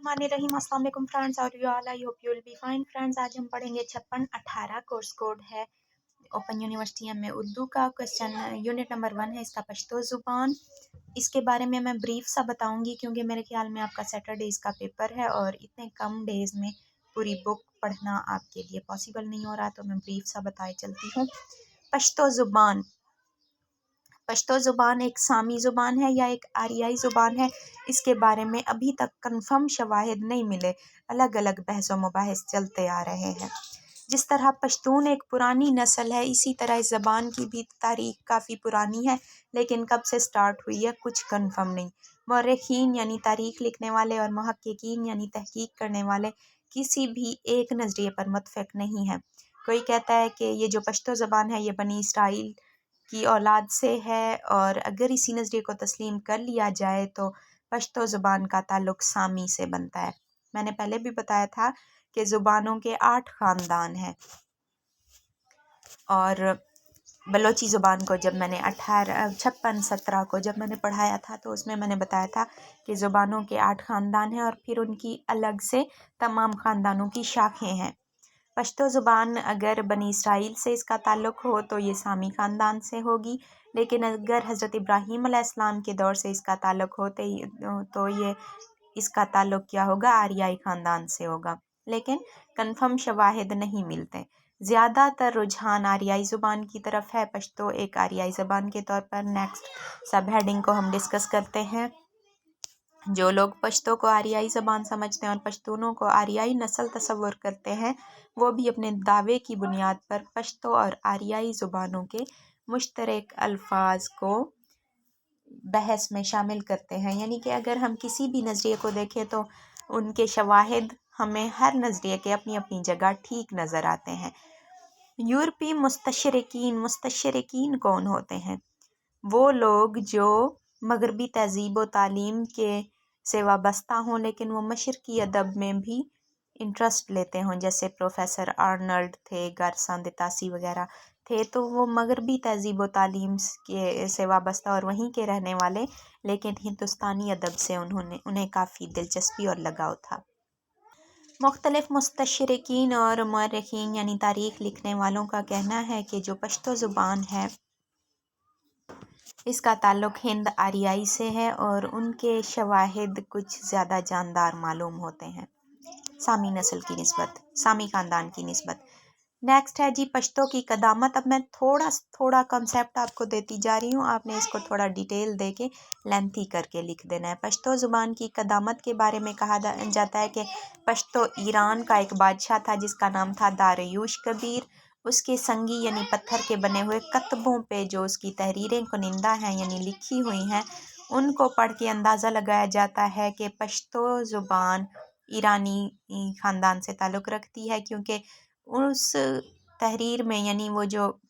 बिस्मिल्लाहिर्रहमानिर्रहीम। अस्सलाम वालेकुम फ्रेंड्स, और you all, I hope you will be fine friends. आज हम पढ़ेंगे 5618 कोर्स कोड है ओपन यूनिवर्सिटी में उर्दू का। क्वेश्चन यूनिट नंबर 1 है इसका पश्तो ज़ुबान। इसके बारे में मैं ब्रीफ सा बताऊंगी क्योंकि मेरे ख्याल में आपका सैटरडे इसका पेपर है और इतने कम डेज़ में पूरी बुक पढ़ना आपके लिए पॉसिबल नहीं हो रहा, तो मैं ब्रीफ सा बताए चलती हूँ। पश्तो ज़ुबान। पश्तो ज़ुबान एक सामी ज़ुबान है या एक आरियाई ज़ुबान है। इसके बारे में अभी तक कंफर्म शवाहिद नहीं मिले, अलग अलग बहस व मुबाहिस चलते आ रहे हैं। जिस तरह पश्तून एक पुरानी नस्ल है, इसी तरह इस ज़बान की भी तारीख काफ़ी पुरानी है, लेकिन कब से स्टार्ट हुई है कुछ कंफर्म नहीं। मौरखीन यानी तारीख लिखने वाले और मुहक्किकीन यानी तहकीक करने वाले किसी भी एक नज़रिए पर मुत्तफ़िक़ नहीं है। कोई कहता है कि ये जो पश्तो ज़बान है ये बनी इसराइल की औलाद से है, और अगर इसी नज़रिए को तस्लीम कर लिया जाए तो पश्तो ज़ुबान का ताल्लुक़ सामी से बनता है। मैंने पहले भी बताया था कि ज़ुबानों के 8 ख़ानदान हैं, और बलोची ज़ुबान को जब मैंने 5617 को जब मैंने पढ़ाया था तो उसमें मैंने बताया था कि ज़ुबानों के 8 ख़ानदान हैं और फिर उनकी अलग से तमाम ख़ानदानों की शाखें हैं। पश्तो ज़ुबान अगर बनी इसराइल से इसका ताल्लुक़ हो तो ये सामी ख़ानदान से होगी, लेकिन अगर हज़रत इब्राहीम अलैहिस्सलाम के दौर से इसका ताल्लुक़ होते ही तो ये इसका ताल्लुक़ क्या होगा, आरियाई ख़ानदान से होगा, लेकिन कंफर्म शवाहिद नहीं मिलते। ज़्यादातर रुझान आरियाई ज़ुबान की तरफ है। पश्तो एक आरियाई ज़बान के तौर पर। नेक्स्ट सब हेडिंग को हम डिस्कस करते हैं। जो लोग पश्तो को आरियाई ज़बान समझते हैं और पश्तूनों को आरियाई नस्ल तस्वुर करते हैं, वो भी अपने दावे की बुनियाद पर पश्तो और आरियाई ज़ुबानों के मुश्तरक अल्फाज को बहस में शामिल करते हैं। यानी कि अगर हम किसी भी नज़रिए को देखें तो उनके शवाहिद हमें हर नज़रिए के अपनी अपनी जगह ठीक नज़र आते हैं। यूरोपी मुस्तशरिकीन कौन होते हैं? वो लोग जो मगरबी तहज़ीब व तालीम के से वाबस्ता हों, लेकिन वो मशरक़ी अदब में भी इंटरेस्ट लेते हों, जैसे प्रोफेसर आर्नल्ड थे, गारसान दितासी वगैरह थे। तो वो मगरबी तहज़ीब व तालीम के से वाबस्ता और वहीं के रहने वाले, लेकिन हिंदुस्तानी अदब से उन्हें काफ़ी दिलचस्पी और लगाव था। मुख्तलिफ मुस्तशरिकीन और मौरखीन यानी तारीख़ लिखने वालों का कहना है कि जो पश्तो ज़ुबान है इसका ताल्लुक़ हिंद आरियाई से है और उनके शवाहिद कुछ ज़्यादा जानदार मालूम होते हैं सामी नस्ल की निस्बत, सामी ख़ानदान की निस्बत। नेक्स्ट है जी पश्तो की क़दामत। अब मैं थोड़ा कॉन्सेप्ट आपको देती जा रही हूँ, आपने इसको थोड़ा डिटेल दे के लेंथी करके लिख देना है। पश्तो ज़ुबान की क़दामत के बारे में कहा जाता है कि पश्तो ईरान का एक बादशाह था जिसका नाम था दारियुश कबीर। उसके संगी यानी पत्थर के बने हुए कतबों पे जो उसकी तहरीरें कुनिंदा हैं यानी लिखी हुई हैं, उनको पढ़ के अंदाज़ा लगाया जाता है कि पश्तो ज़ुबान ईरानी ख़ानदान से ताल्लुक़ रखती है, क्योंकि उस तहरीर में यानी वो जो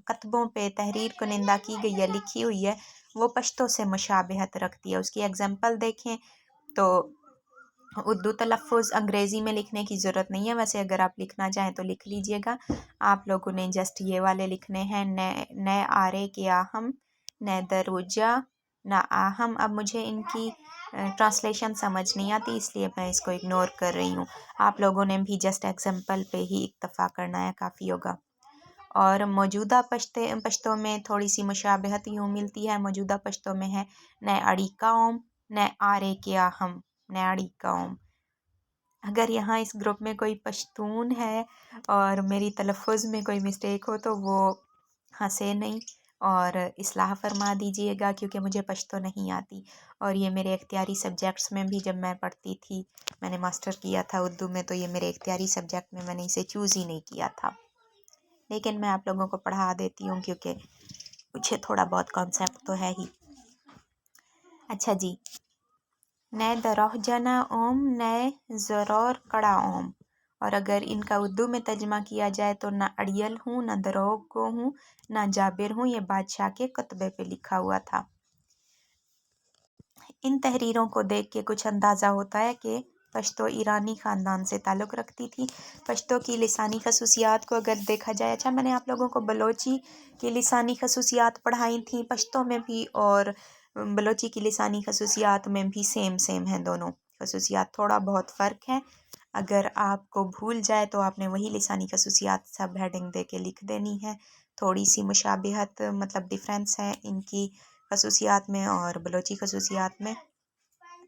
कतबों पे तहरीर कुनिंदा की गई है, लिखी हुई है, वो पश्तो से मुशाबहत रखती है। उसकी एग्जांपल देखें तो उर्दू तलफ़ुज़ अंग्रेज़ी में लिखने की ज़रूरत नहीं है, वैसे अगर आप लिखना चाहें तो लिख लीजिएगा। आप लोगों ने जस्ट ये वाले लिखने हैं, न आरे के आहम, न दरुजा न आहम। अब मुझे इनकी ट्रांसलेशन समझ नहीं आती, इसलिए मैं इसको इग्नोर कर रही हूँ। आप लोगों ने भी जस्ट एग्जाम्पल पे ही इक्तफ़ा करना है, काफ़ी होगा। और मौजूदा पश्तो में थोड़ी सी मुशाबहत यूँ मिलती है। मौजूदा पश्तो में है न अड़ी कौम, न आरे के आहम, न अड़ी कौम। अगर यहाँ इस ग्रुप में कोई पश्तून है और मेरी तलफ़ुज़ में कोई मिस्टेक हो तो वो हंसे नहीं और इस्लाह फरमा दीजिएगा, क्योंकि मुझे पश्तो नहीं आती और ये मेरे इख्तियारी सब्जेक्ट्स में भी जब मैं पढ़ती थी, मैंने मास्टर किया था उर्दू में, तो ये मेरे इख्तियारी सब्जेक्ट में मैंने इसे चूज़ ही नहीं किया था, लेकिन मैं आप लोगों को पढ़ा देती हूँ क्योंकि मुझे थोड़ा बहुत कॉन्सेप्ट तो है ही। अच्छा जी, न दरोहजना ओम, न ज़रोर कड़ा ओम। और अगर इनका उर्दू में तर्जमा किया जाए तो ना अड़ियल हूँ, ना दरोग को हूँ, ना जाबिर हूँ। ये बादशाह के कुतबे पे लिखा हुआ था। इन तहरीरों को देख के कुछ अंदाज़ा होता है कि पश्तो ईरानी ख़ानदान से ताल्लुक़ रखती थी। पश्तो की लिसानी खसूसियात को अगर देखा जाए, अच्छा मैंने आप लोगों को बलोची की लिसानी खसूसियात पढ़ाई थी पश्तो में भी, और बलोची की लिसानी खसूसियात में भी सेम हैं दोनों खसूसियात थोड़ा बहुत फ़र्क है। अगर आपको भूल जाए तो आपने वही लिसानी खसूसियात सब हेडिंग दे के लिख देनी है। थोड़ी सी मुशाबिहत मतलब डिफरेंस है इनकी खसूसियात में और बलोची खसूसियात में।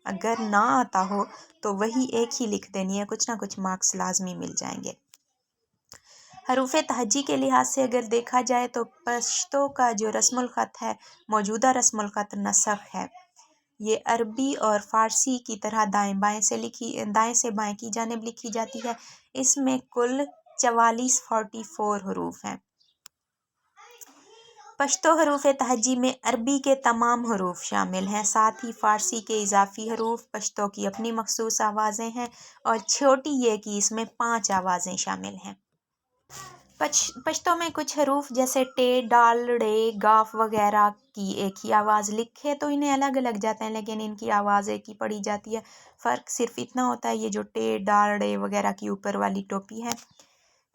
अगर ना आता हो तो वही एक ही लिख देनी है, कुछ ना कुछ मार्क्स लाजमी मिल जाएंगे। हरूफ तहजी के लिहाज से अगर देखा जाए तो पश्तो का जो रस्मुल ख़त है, मौजूदा रस्मुल ख़त नसख है। ये अरबी और फ़ारसी की तरह दाएं से बाएं की जानिब लिखी जाती है। इसमें कुल 44 हरूफ हैं। पश्तो हरूफ तहजी में अरबी के तमाम हरूफ शामिल हैं, साथ ही फ़ारसी के इजाफ़ी हरूफ, पश्तो की अपनी मखसूस आवाज़ें हैं और छोटी ये कि इसमें 5 आवाज़ें शामिल हैं। पश्तो में कुछ हरूफ जैसे टे, डाल, ड़े, गाफ वगैरह की एक ही आवाज़ लिखे तो इन्हें अलग अलग जाते हैं, लेकिन इनकी आवाज़ एक ही पड़ी जाती है। फ़र्क सिर्फ इतना होता है, ये जो टे, डाल, ड़े वगैरह की ऊपर वाली टोपी है,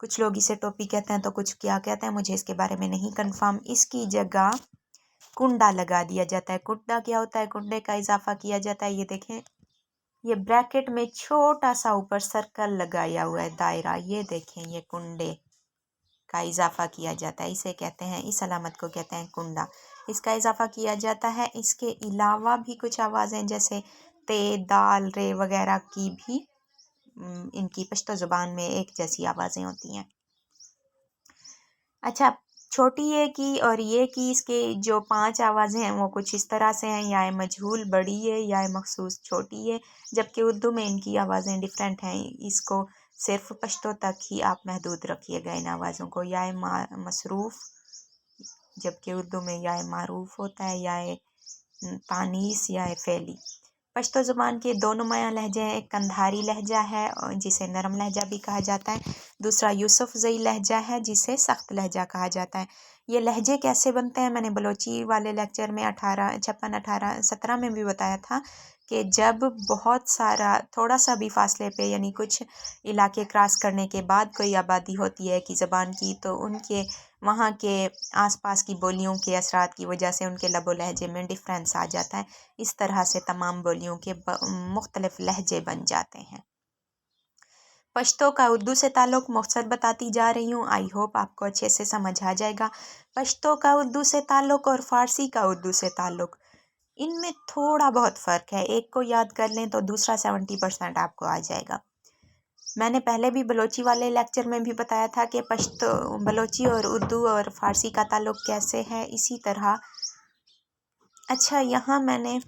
कुछ लोग इसे टोपी कहते हैं तो कुछ क्या कहते हैं, मुझे इसके बारे में नहीं कंफर्म। इसकी जगह कुंडा लगा दिया जाता है। कुंडा क्या होता है? कुंडे का इजाफा किया जाता है। ये देखें, ये ब्रैकेट में छोटा सा ऊपर सर्कल लगाया हुआ है, दायरा, ये देखें, ये कुंडे का इजाफा किया जाता है, इसे कहते हैं, इस अलामत को कहते हैं कुंडा। इसका इजाफा किया जाता है। इसके अलावा भी कुछ आवाज़ें जैसे ते, दाल, रे वगैरह की भी इनकी पश्तो ज़ुबान में एक जैसी आवाज़ें होती हैं। अच्छा, छोटी ये की और ये की इसके जो 5 आवाज़ें हैं वो कुछ इस तरह से हैं, या मजहूल बड़ी है या मखसूस छोटी है, जबकि उर्दू में इनकी आवाज़ें डिफरेंट हैं। इसको सिर्फ पश्तो तक ही आप महदूद रखिएगा इन आवाज़ों को। या मसरूफ़, जबकि उर्दू में या मारूफ होता है, या तानीस या फ़ेली। पश्तो ज़ुबान के दो नुमायाँ लहजे हैं। एक कंधारी लहजा है जिसे नरम लहजा भी कहा जाता है, दूसरा यूसुफ़ज़ई लहजा है जिसे सख्त लहजा कहा जाता है। ये लहजे कैसे बनते हैं मैंने बलोची वाले लेक्चर में 17 में भी बताया था कि जब बहुत सारा थोड़ा सा भी फासले पे यानी कुछ इलाके क्रॉस करने के बाद कोई आबादी होती है कि ज़बान की, तो उनके वहाँ के आसपास की बोलियों के असरात की वजह से उनके लबो लहजे में डिफरेंस आ जाता है। इस तरह से तमाम बोलियों के मुख्तलिफ लहजे बन जाते हैं। पश्तो का उर्दू से ताल्लुक़ मुख्तसर बताती जा रही हूँ, आई होप आपको अच्छे से समझ आ जाएगा। पश्तो का उर्दू से ताल्लुक़ और फ़ारसी का उर्दू से ताल्लुक़, इनमें थोड़ा बहुत फ़र्क है। एक को याद कर लें तो दूसरा 70% आपको आ जाएगा। मैंने पहले भी बलोची वाले लेक्चर में भी बताया था कि पश्तो, बलोची और उर्दू और फ़ारसी का ताल्लुक़ कैसे है, इसी तरह। अच्छा, यहाँ मैंने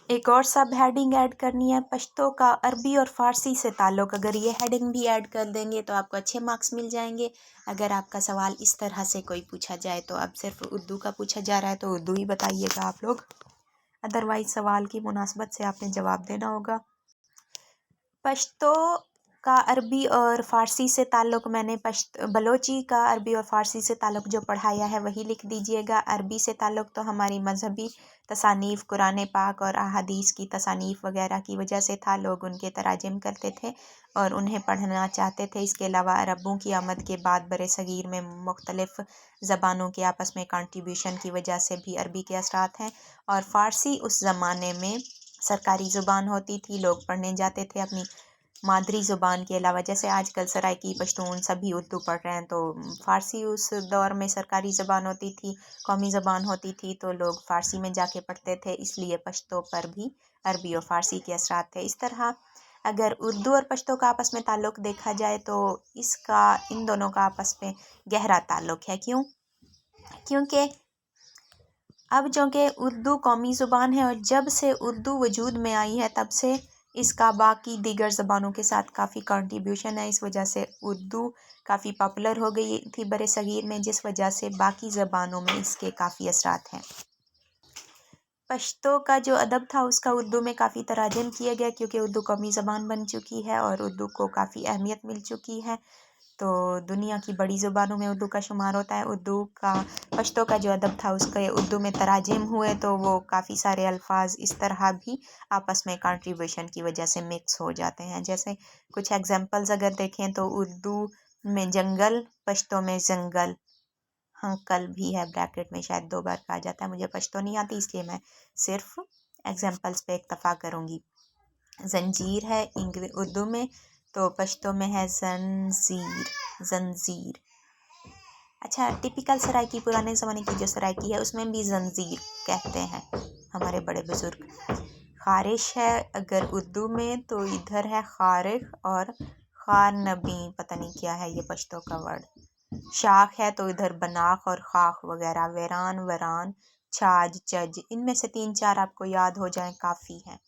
एक और सब हेडिंग ऐड करनी है, पश्तो का अरबी और फ़ारसी से ताल्लुक़। अगर ये हेडिंग भी ऐड कर देंगे तो आपको अच्छे मार्क्स मिल जाएंगे। अगर आपका सवाल इस तरह से कोई पूछा जाए तो अब सिर्फ उर्दू का पूछा जा रहा है तो उर्दू ही बताइएगा आप लोग, अदरवाइज़ सवाल की मुनासबत से आपने जवाब देना होगा। पश्तो का अरबी और फ़ारसी से ताल्लुक़, मैंने बलोची का अरबी और फ़ारसी से ताल्लुक़ जो पढ़ाया है वही लिख दीजिएगा। अरबी से ताल्लुक़ तो हमारी मजहबी तसानीफ़, कुरान पाक और अहादीस की तसानीफ़ वगैरह की वजह से था। लोग उनके तराजिम करते थे और उन्हें पढ़ना चाहते थे। इसके अलावा अरबों की आमद के बाद बरे सगीर में मुख्तलिफ़ ज़बानों के आपस में कंट्रीब्यूशन की वजह से भी अरबी के असरात हैं। और फ़ारसी उस ज़माने में सरकारी ज़ुबान होती थी, लोग पढ़ने जाते थे अपनी मादरी ज़ुबान के अलावा। जैसे आजकल सराइकी, पश्तून सभी उर्दू पढ़ रहे हैं, तो फ़ारसी उस दौर में सरकारी ज़बान होती थी, कौमी ज़बान होती थी, तो लोग फ़ारसी में जाके पढ़ते थे, इसलिए पश्तो पर भी अरबी और फ़ारसी के असरात थे। इस तरह अगर उर्दू और पश्तो का आपस में ताल्लुक़ देखा जाए तो इन दोनों का आपस में गहरा ताल्लुक़ है। क्योंकि अब जो कि उर्दू कौमी ज़ुबान है और जब से उर्दू वजूद में आई है तब से इसका बाकी दीगर ज़बानों के साथ काफ़ी कंट्रीब्यूशन है। इस वजह से उर्दू काफ़ी पॉपुलर हो गई थी बरे सगीर में, जिस वजह से बाकी ज़बानों में इसके काफ़ी असरात हैं। पश्तो का जो अदब था उसका उर्दू में काफ़ी तराजम किया गया, क्योंकि उर्दू कौमी ज़बान बन चुकी है और उर्दू को काफ़ी अहमियत मिल चुकी है। तो दुनिया की बड़ी ज़ुबानों में उर्दू का शुमार होता है। पश्तो का जो अदब था उसके उर्दू में तराजिम हुए, तो वो काफ़ी सारे अल्फाज इस तरह भी आपस में कंट्रीब्यूशन की वजह से मिक्स हो जाते हैं। जैसे कुछ एग्जांपल्स अगर देखें तो उर्दू में जंगल, पश्तो में जंगल, हाँ कल भी है ब्रैकेट में, शायद 2 बार कहा जाता है। मुझे पश्तो नहीं आती इसलिए मैं सिर्फ एग्जांपल्स पे इक्तफ़ा करूँगी। जंजीर है उर्दू में, तो पश्तो में है जंजीर, जंजीर। अच्छा, टिपिकल सराइकी, पुराने ज़माने की जो सराइकी है उसमें भी जंजीर कहते हैं हमारे बड़े बुज़ुर्ग। खारिश है अगर उर्दू में, तो इधर है खारिश और खार नबी, पता नहीं क्या है ये पश्तो का वर्ड। शाख है तो इधर बनाख और खाख वगैरह। वेरान, वरान, छाज, चज, इनमें से 3-4 आपको याद हो जाएं काफ़ी हैं।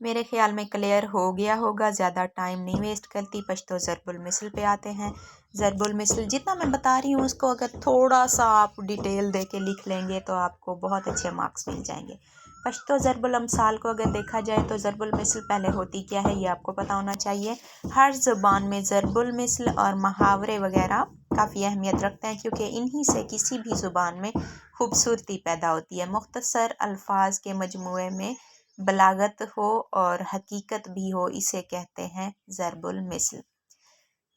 मेरे ख्याल में क्लियर हो गया होगा, ज़्यादा टाइम नहीं वेस्ट करती। पश्तो ज़रबुल मिसल पे आते हैं। ज़रबुल मिसल जितना मैं बता रही हूँ उसको अगर थोड़ा सा आप डिटेल दे के लिख लेंगे तो आपको बहुत अच्छे मार्क्स मिल जाएंगे। पश्तो ज़रबुल अमसाल को अगर देखा जाए तो ज़रबुल मिसल पहले होती क्या है ये आपको पता होना चाहिए। हर ज़ुबान में ज़रबुल मिसल और मुहावरे वगैरह काफ़ी अहमियत रखते हैं, क्योंकि इन्हीं से किसी भी ज़ुबान में खूबसूरती पैदा होती है। मुख्तसर अल्फाज के मजमूए में बलागत हो और हकीकत भी हो, इसे कहते हैं ज़रबुल मिसल।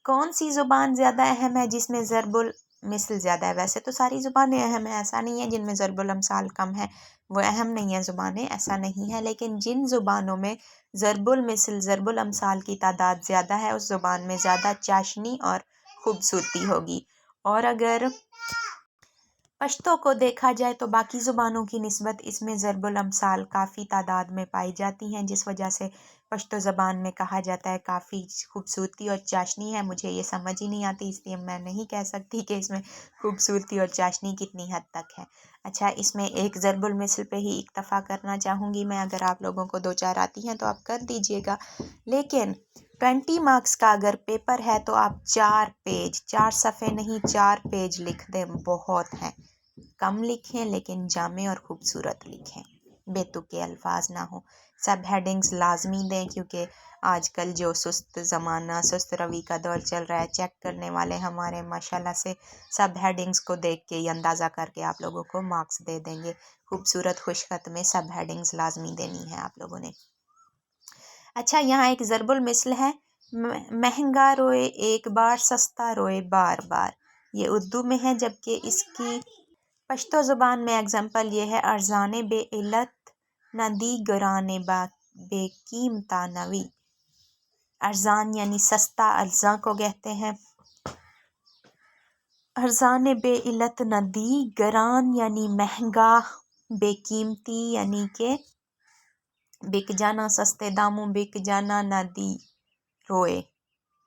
कौन सी ज़ुबान ज़्यादा अहम है जिसमें ज़रबुल मिसल ज़्यादा है? वैसे तो सारी ज़ुबानें अहम है, ऐसा नहीं है जिनमें ज़रबुल अमसाल कम है वो अहम नहीं है ज़ुबानें, ऐसा नहीं है। लेकिन जिन ज़ुबानों में ज़रबुल मिसल, ज़रबुल अमसाल की तादाद ज़्यादा है उस ज़ुबान में ज़्यादा चाशनी और ख़ूबसूरती होगी। और अगर पश्तो को देखा जाए तो बाकी ज़ुबानों की निस्बत इसमें ज़रबुल अमसाल काफ़ी तादाद में पाई जाती हैं, जिस वजह से पश्तो ज़बान में कहा जाता है काफ़ी खूबसूरती और चाशनी है। मुझे ये समझ ही नहीं आती, इसलिए मैं नहीं कह सकती कि इसमें खूबसूरती और चाशनी कितनी हद तक है। अच्छा, इसमें एक ज़रबुल मिसल पे ही इक्तफ़ा करना चाहूँगी मैं। अगर आप लोगों को 2-4 आती हैं तो आप कर दीजिएगा, लेकिन 20 मार्क्स का अगर पेपर है तो आप 4 पेज, 4 सफ़े नहीं 4 पेज लिख दें, बहुत हैं। कम लिखें लेकिन जामे और ख़ूबसूरत लिखें, बेतुके अल्फाज ना हो। सब हेडिंग्स लाजमी दें, क्योंकि आजकल जो सुस्त ज़माना, सुस्त रवि का दौर चल रहा है, चेक करने वाले हमारे माशाल्लाह से सब हेडिंग्स को देख के ही अंदाज़ा करके आप लोगों को मार्क्स दे देंगे। खूबसूरत खुशखत में सब हेडिंग्स लाजमी देनी है आप लोगों ने। अच्छा, यहाँ एक ज़रबुल मिसल है, महंगा रोए एक बार, सस्ता रोए बार बार। ये उर्दू में है, जबकि इसकी पश्तो ज़ुबान में एग्जाम्पल ये है, अर्ज़ाने बे इल्लत नदी गराने बेकीमता नवी। अर्ज़ान यानी सस्ता, अर्ज़ा को कहते हैं। अर्ज़ाने बे इल्लत नदी, गरान यानी महंगा, बेकीमती यानी के बिक जाना, सस्ते दामों बिक जाना। नदी रोए,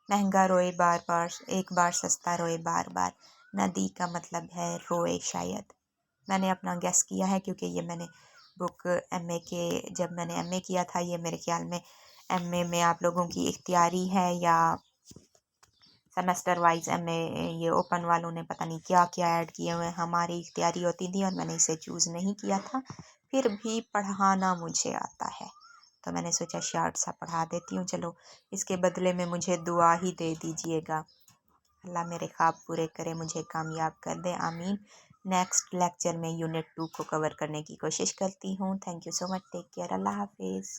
महंगा रोए बार बार, एक बार सस्ता रोए बार बार। नदी का मतलब है रोए शायद। मैंने अपना गेस किया है, क्योंकि ये मैंने बुक एमए के, जब मैंने एमए किया था, ये मेरे ख्याल में एमए में आप लोगों की इख्तियारी है या सेमेस्टर वाइज एमए, ये ओपन वालों ने पता नहीं क्या क्या ऐड किए हुए हैं। हमारी इख्तियारी होती थी और मैंने इसे चूज़ नहीं किया था, फिर भी पढ़ाना मुझे आता है तो मैंने सोचा शार्ट सा पढ़ा देती हूँ। चलो, इसके बदले में मुझे दुआ ही दे दीजिएगा। अल्लाह मेरे ख्वाब पूरे करे, मुझे कामयाब कर दे, आमीन। नेक्स्ट लेक्चर में यूनिट 2 को कवर करने की कोशिश करती हूँ। Thank you so much, take care, अल्लाह हाफिज़।